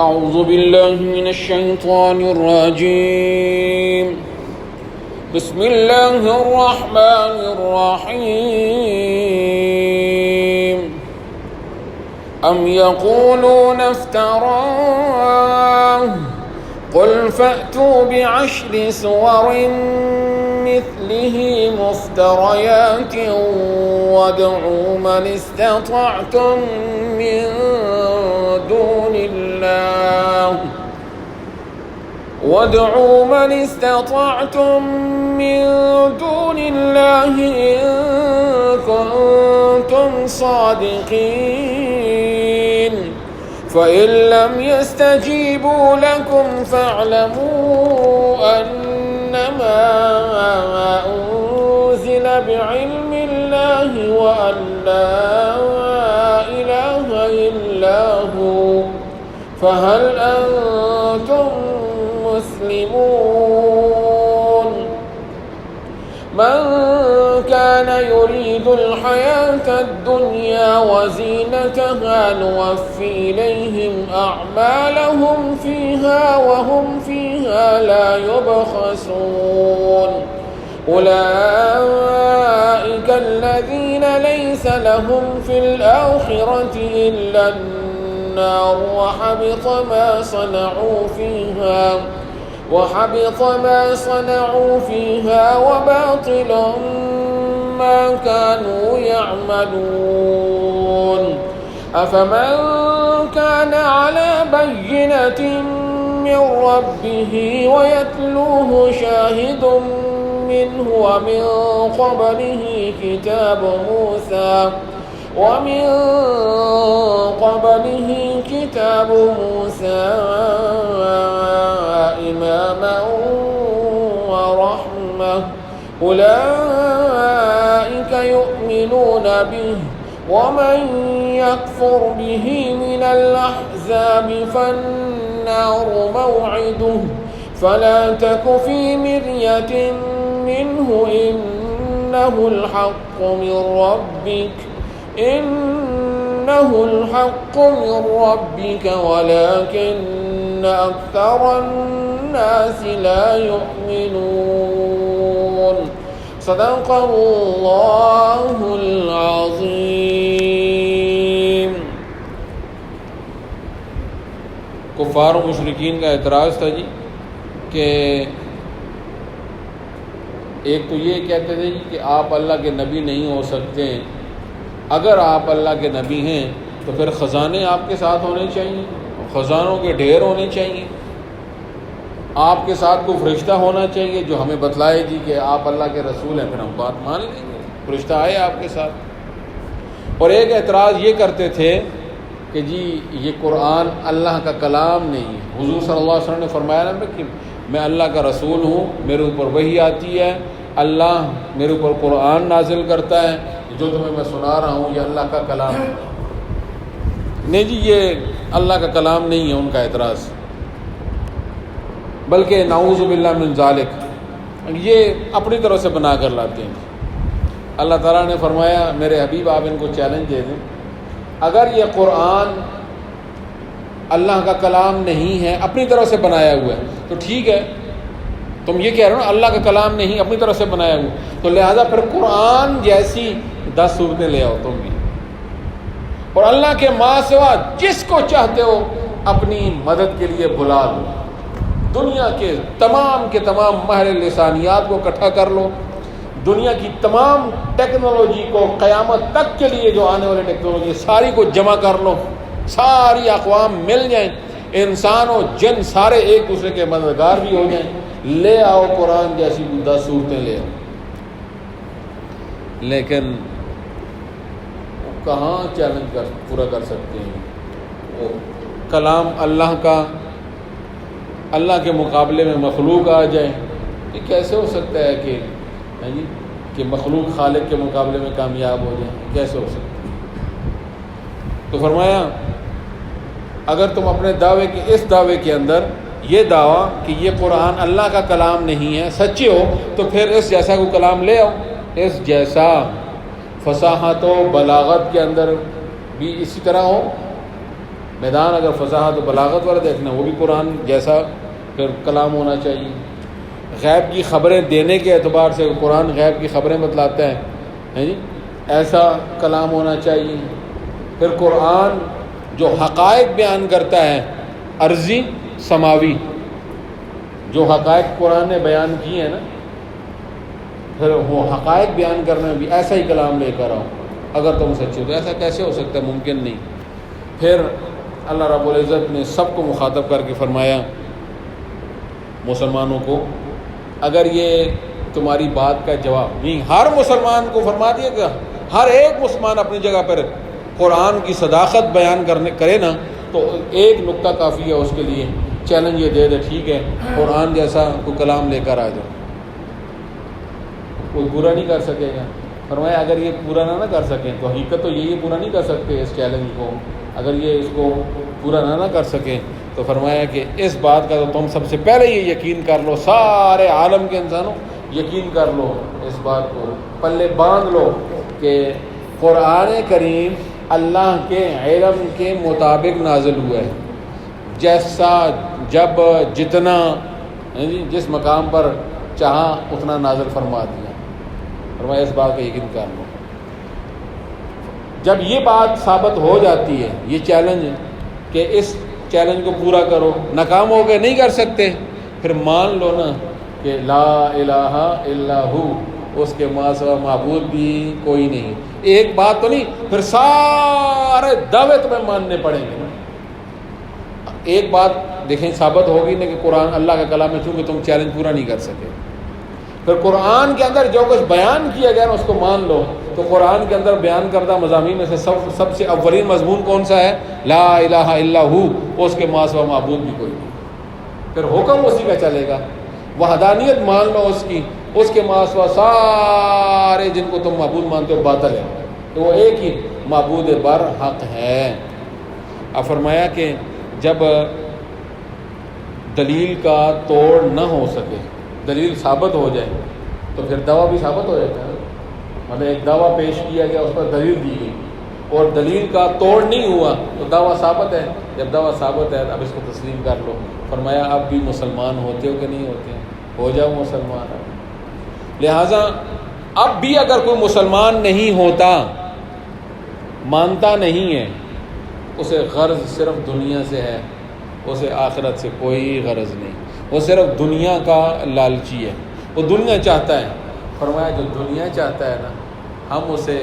اعوذ باللہ من الشیطان الرجیم بسم اللہ الرحمن الرحیم ام یقولون افتراه قل فأتوا بعشر سور مثله مفتريات وادعوا من استطعتم من دون الله إن كنتم صادقين فإن لم يستجيبوا لكم فاعلموا أنما أنزل بعلم الله وأن لا إله إلا هو فهل أنتم مسلمون من كان يريد الحياة الدنيا وزينتها نوفي إليهم أعمالهم فيها وهم فيها لا يبخسون أولئك الذين ليس لهم في الآخرة إلا النار وحبط ما صنعوا فيها وباطل ما كانوا يعملون أفمن كان على بينة من ربه ويتلوه شاهد منه ومن قبله كتاب موسى إماما ورحمة أولئك يؤمنون به ومن يكفر به من الأحزاب فالنار موعده فلا تك في مرية منه إنه الحق من ربك ولكن أكثر الناس لا يؤمنون صدق اللہ العظیم۔ کفار و مشرکین کا اعتراض تھا جی کہ ایک تو یہ کہتے تھے جی کہ آپ اللہ کے نبی نہیں ہو سکتے، اگر آپ اللہ کے نبی ہیں تو پھر خزانے آپ کے ساتھ ہونے چاہیے، خزانوں کے ڈھیر ہونے چاہیے، آپ کے ساتھ کوئی فرشتہ ہونا چاہیے جو ہمیں بتلائے جی کہ آپ اللہ کے رسول ہیں، پھر ہم بات مان لیں گے، فرشتہ آئے آپ کے ساتھ۔ اور ایک اعتراض یہ کرتے تھے کہ جی یہ قرآن اللہ کا کلام نہیں ہے۔ حضور صلی اللہ علیہ وسلم نے فرمایا نا کہ میں اللہ کا رسول ہوں، میرے اوپر وحی آتی ہے، اللہ میرے اوپر قرآن نازل کرتا ہے، جو تمہیں میں سنا رہا ہوں یہ اللہ کا کلام ہے۔ نہیں جی یہ اللہ کا کلام نہیں ہے ان کا اعتراض، بلکہ نعوذ باللہ من ذالک یہ اپنی طرف سے بنا کر لاتے ہیں۔ اللہ تعالیٰ نے فرمایا میرے حبیب آپ ان کو چیلنج دے دیں، اگر یہ قرآن اللہ کا کلام نہیں ہے اپنی طرف سے بنایا ہوا ہے تو ٹھیک ہے، تم یہ کہہ رہے ہو نا اللہ کا کلام نہیں اپنی طرف سے بنایا ہوا، تو لہذا پھر قرآن جیسی 10 صورتیں لے آؤ تم بھی، اور اللہ کے ماں سوا جس کو چاہتے ہو اپنی مدد کے لیے بلا لو، دنیا کے تمام ماہر لسانیات کو اکٹھا کر لو، دنیا کی تمام ٹیکنالوجی کو قیامت تک کے لیے جو آنے والی ٹیکنالوجی ساری کو جمع کر لو، ساری اقوام مل جائیں، انسان و جن سارے ایک دوسرے کے مددگار بھی ہو جائیں، لے آؤ قرآن جیسی 10 صورتیں لے آؤ، لیکن کہاں چیلنج پورا کر سکتے ہیں؟ وہ کلام اللہ کا اللہ کے مقابلے میں مخلوق آ جائے، یہ کیسے ہو سکتا ہے کہ مخلوق خالق کے مقابلے میں کامیاب ہو جائے؟ کیسے ہو سکتا ہے؟ تو فرمایا اگر تم اپنے اس دعوے کے اندر یہ دعویٰ کہ یہ قرآن اللہ کا کلام نہیں ہے سچے ہو تو پھر اس جیسا کوئی کلام لے آؤ، اس جیسا فصاحت و بلاغت کے اندر بھی اسی طرح ہو، میدان اگر فصاحت و بلاغت والا دیکھنا وہ بھی قرآن جیسا پھر کلام ہونا چاہیے. غیب کی خبریں دینے کے اعتبار سے قرآن غیب کی خبریں بتلاتا ہے جی ایسا کلام ہونا چاہیے. پھر قرآن جو حقائق بیان کرتا ہے عرضی سماوی، جو حقائق قرآن نے بیان کیے ہیں نا، پھر وہ حقائق بیان کرنے میں بھی ایسا ہی کلام لے کر آؤ. اگر تم سچے ہو تو ایسا کیسے ہو سکتا ہے؟ ممکن نہیں. پھر اللہ رب العزت نے سب کو مخاطب کر کے فرمایا مسلمانوں کو، اگر یہ تمہاری بات کا جواب نہیں، ہر مسلمان کو فرما دیا کہ ہر ایک مسلمان اپنی جگہ پر قرآن کی صداقت بیان کرے نا، تو ایک نقطہ کافی ہے اس کے لیے. چیلنج یہ دے ٹھیک ہے قرآن جیسا کوئی کلام لے کر آ جاؤ، کوئی پورا نہیں کر سکے گا. فرمایا اگر یہ پورا نہ کر سکیں تو حقیقت تو یہی پورا نہیں کر سکتے اس چیلنج کو. اگر یہ اس کو پورا نہ کر سکیں تو فرمایا کہ اس بات کا تو تم سب سے پہلے یہ یقین کر لو، سارے عالم کے انسانوں یقین کر لو، اس بات کو پلے باندھ لو کہ قرآن کریم اللہ کے علم کے مطابق نازل ہوا ہے. جیسا جب جتنا جس مقام پر چاہا اتنا نازل فرما دیا. فرمایا اس بات کا یقین کر لو. جب یہ بات ثابت ہو جاتی ہے، یہ چیلنج کہ اس چیلنج کو پورا کرو، ناکام ہو گئے نہیں کر سکتے، پھر مان لو نا کہ لا الہ الا ہو، اس کے ماں سوا معبود بھی کوئی نہیں. ایک بات تو نہیں، پھر سارے دعوے تمہیں ماننے پڑیں گے. ایک بات دیکھیں ثابت ہوگی نا کہ قرآن اللہ کا کلام ہے، چونکہ تم چیلنج پورا نہیں کر سکے. پھر قرآن کے اندر جو کچھ بیان کیا گیا نا اس کو مان لو. تو قرآن کے اندر بیان کردہ مضامین میں سے سب سے اولین مضمون کون سا ہے؟ لا الہ الا ہو، اس کے ماں سوا معبود بھی کوئی نہیں. پھر حکم اسی کا چلے گا. وحدانیت مان لو اس کی، اس کے ماں سوا سارے جن کو تم معبود مانتے ہو باطل ہے، تو وہ ایک ہی معبود بر حق ہے. اب فرمایا کہ جب دلیل کا توڑ نہ ہو سکے، دلیل ثابت ہو جائے تو پھر دعویٰ بھی ثابت ہو جاتا ہے. مطلب ایک دعویٰ پیش کیا گیا، اس پر دلیل دی گئی اور دلیل کا توڑ نہیں ہوا تو دعویٰ ثابت ہے. جب دعویٰ ثابت ہے اب اس کو تسلیم کر لو. فرمایا اب بھی مسلمان ہوتے ہو کہ نہیں ہوتے؟ ہو جاؤ مسلمان. لہٰذا اب بھی اگر کوئی مسلمان نہیں ہوتا، مانتا نہیں ہے، اسے غرض صرف دنیا سے ہے، اسے آخرت سے کوئی غرض نہیں. وہ صرف دنیا کا لالچی ہے، وہ دنیا چاہتا ہے. فرمایا جو دنیا چاہتا ہے نا، ہم اسے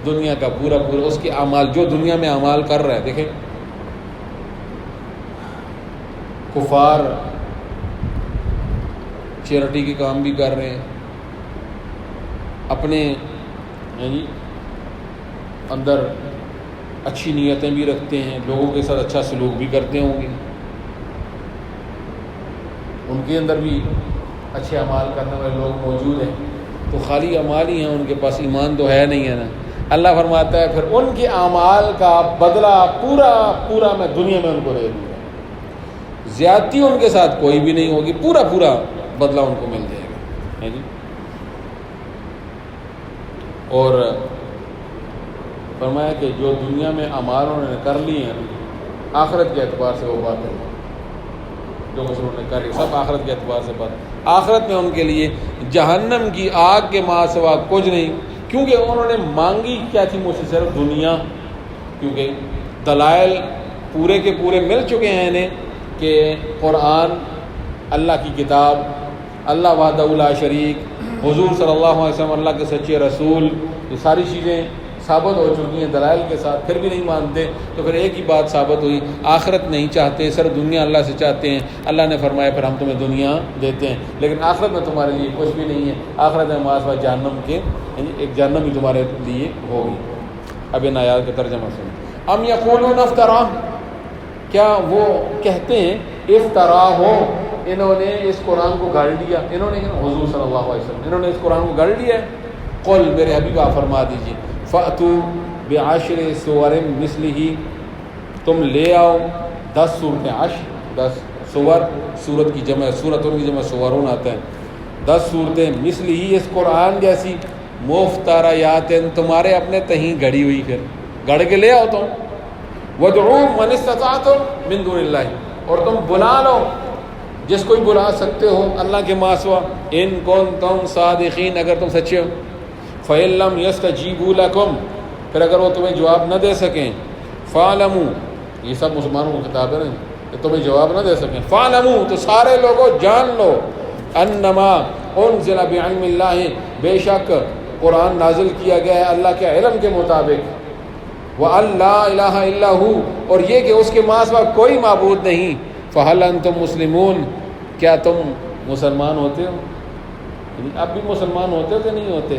دنیا کا پورا اس کے اعمال جو دنیا میں اعمال کر رہا ہے. دیکھیں کفار چیریٹی کے کام بھی کر رہے ہیں، اپنے اندر اچھی نیتیں بھی رکھتے ہیں، لوگوں کے ساتھ اچھا سلوک بھی کرتے ہوں گے، ان کے اندر بھی اچھے اعمال کرنے والے لوگ موجود ہیں. تو خالی اعمال ہی ہیں، ان کے پاس ایمان تو ہے نہیں ہے نا. اللہ فرماتا ہے پھر ان کے اعمال کا بدلہ پورا میں دنیا میں ان کو دے دوں گا. زیادتی ان کے ساتھ کوئی بھی نہیں ہوگی، پورا بدلہ ان کو مل جائے گا. جی اور فرمایا کہ جو دنیا میں اعمال انہوں نے کر لی ہیں آخرت کے اعتبار سے وہ بات ہے، جو مسلمانوں نے کر لی سب آخرت کے اعتبار سے بات. آخرت میں ان کے لیے جہنم کی آگ کے ماں سوا کچھ نہیں. کیونکہ انہوں نے مانگی کیا تھی مجھ سے؟ صرف دنیا. کیونکہ دلائل پورے کے پورے مل چکے ہیں انہیں کہ قرآن اللہ کی کتاب، اللہ وحدہ لا شریک، حضور صلی اللہ علیہ وسلم اللہ کے سچے رسول، یہ ساری چیزیں ثابت ہو چکی ہیں دلائل کے ساتھ، پھر بھی نہیں مانتے. تو پھر ایک ہی بات ثابت ہوئی، آخرت نہیں چاہتے، صرف دنیا اللہ سے چاہتے ہیں. اللہ نے فرمایا پھر ہم تمہیں دنیا دیتے ہیں، لیکن آخرت میں تمہارے لیے کچھ بھی نہیں ہے. آخرت میں ماسوا جہنم کے ایک جہنم ہی تمہارے لیے ہوگی. اب ان آیات کا ترجمہ سنیں. ام یقولون افترا، کیا وہ کہتے ہیں افطرا ہو، انہوں نے اس قرآن کو گھڑ لیا، انہوں نے حضور صلی اللہ علیہ وسلم انہوں نے اس قرآن کو گھڑ لیا ہے. قل میرے حبیب آپ فرما دیجیے فَأْتُوا بِعَشْرِ سُوَرٍ مِثْلِهِ، تم لے آؤ 10 صورتیں. 10 سور، سورت کی جمع سورتوں کی جمع سورون آتا ہے. 10 صورتیں مثلہ اس قرآن جیسی، مفتریات تمہارے اپنے تہیں گھڑی ہوئی، پھر گھڑ کے لے آؤ تم. وَادْعُوا مَنِ اسْتَطَعْتُم مِّن دُونِ اللَّهِ، اور تم بلا لو جس کو بلا سکتے ہو اللہ کے ماں سوا، ان کنتم صادقین، اگر تم سچے ہو۔ فَإِن لَّمْ يَسْتَجِيبُوا لَكُمْ، پھر اگر وہ تمہیں جواب نہ دے سکیں، فَاعْلَمُوا، یہ سب مسلمانوں کو خطاب ہے کہ تمہیں جواب نہ دے سکیں، فَاعْلَمُوا، تو سارے لوگوں جان لو، انما انزل بعلم اللہ، بے شک قرآن نازل کیا گیا ہے اللہ کے علم کے مطابق، وَأَن لَّا إِلَٰهَ إِلَّا هُوَ، اور یہ کہ اس کے ماں سوا کوئی معبود نہیں، فَهَلْ أَنتُم مُسْلِمُونَ، کیا تم مسلمان ہوتے ہو؟ اب بھی مسلمان ہوتے ہو کہ نہیں ہوتے؟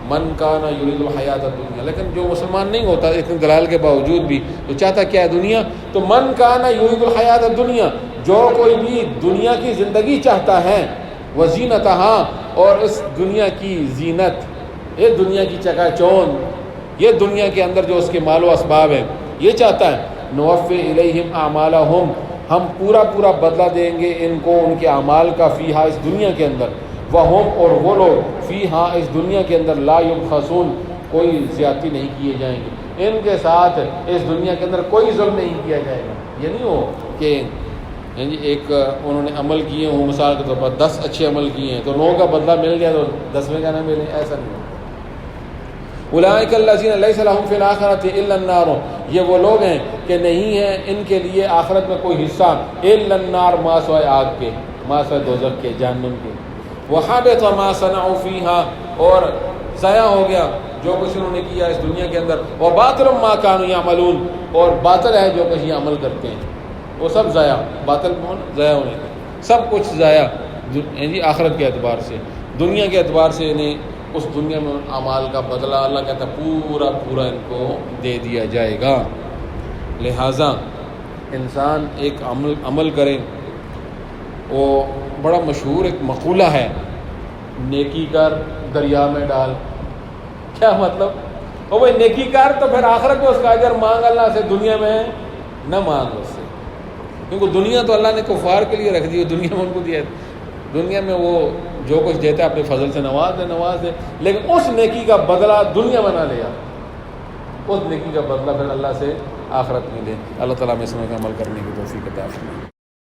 من کان یرید الحیات الدنیا، لیکن جو مسلمان نہیں ہوتا اتنے دلائل کے باوجود بھی تو چاہتا کیا ہے؟ دنیا۔ تو من کان یرید الحیات الدنیا، جو کوئی بھی دنیا کی زندگی چاہتا ہے، وزینتہا، اور اس دنیا کی زینت، یہ دنیا کی چکا چوند، یہ دنیا کے اندر جو اس کے مال و اسباب ہیں، یہ چاہتا ہے، نوفی الیہم اعمالہم، ہم پورا پورا بدلہ دیں گے ان کو ان کے اعمال کا، فیہا، اس دنیا کے اندر، وہم، اور وہ لوگ، فیہا، اس دنیا کے اندر، لا یبخسون، کوئی زیادتی نہیں کیے جائیں گے ان کے ساتھ، اس دنیا کے اندر کوئی ظلم نہیں کیا جائے گا۔ یہ نہیں ہو کہ ایک انہوں نے عمل کیے ہوں، مثال کے طور پر 10 اچھے عمل کیے ہیں تو 9 کا بدلہ مل گیا تو 10ویں کا نہ ملے، ایسا نہیں ہو۔ اولئک الذین لیس لہم فی الآخرۃ الا النار، یہ وہ لوگ ہیں کہ نہیں ہے ان کے لیے آخرت میں کوئی حصہ، الا النار، ما سوائے آگ کے، ما سوائے دوزخ کے، جہنم کے، وحبط ما صنعوا فیہا، اور ضائع ہو گیا جو کچھ انہوں نے کیا اس دنیا کے اندر، وباطل ما کانوا یعملون، اور باطل ہے جو کچھ یہ عمل کرتے ہیں، وہ سب ضائع، باطل ضائع ہونے کا، سب کچھ ضائع آخرت کے اعتبار سے، دنیا کے اعتبار سے انہیں اس دنیا میں اعمال کا بدلہ اللہ کہتا ہے پورا پورا ان کو دے دیا جائے گا۔ لہٰذا انسان ایک عمل کرے، وہ بڑا مشہور ایک مقولہ ہے، نیکی کر دریا میں ڈال۔ کیا مطلب؟ وہ بھائی نیکی کر تو پھر آخرت میں اس کا اجر مانگ اللہ سے، دنیا میں نہ مانگ اس سے، کیونکہ دنیا تو اللہ نے کفار کے لیے رکھ دی، دنیا میں ان کو دیا ہے، دنیا میں وہ جو کچھ دیتا ہے اپنے فضل سے نواز دے، لیکن اس نیکی کا بدلہ دنیا میں نہ لیا، اس نیکی کا بدلہ پھر اللہ سے آخرت میں لے۔ اللہ تعالیٰ میں اس میں عمل کرنے کی توفیق عطا فرمائے۔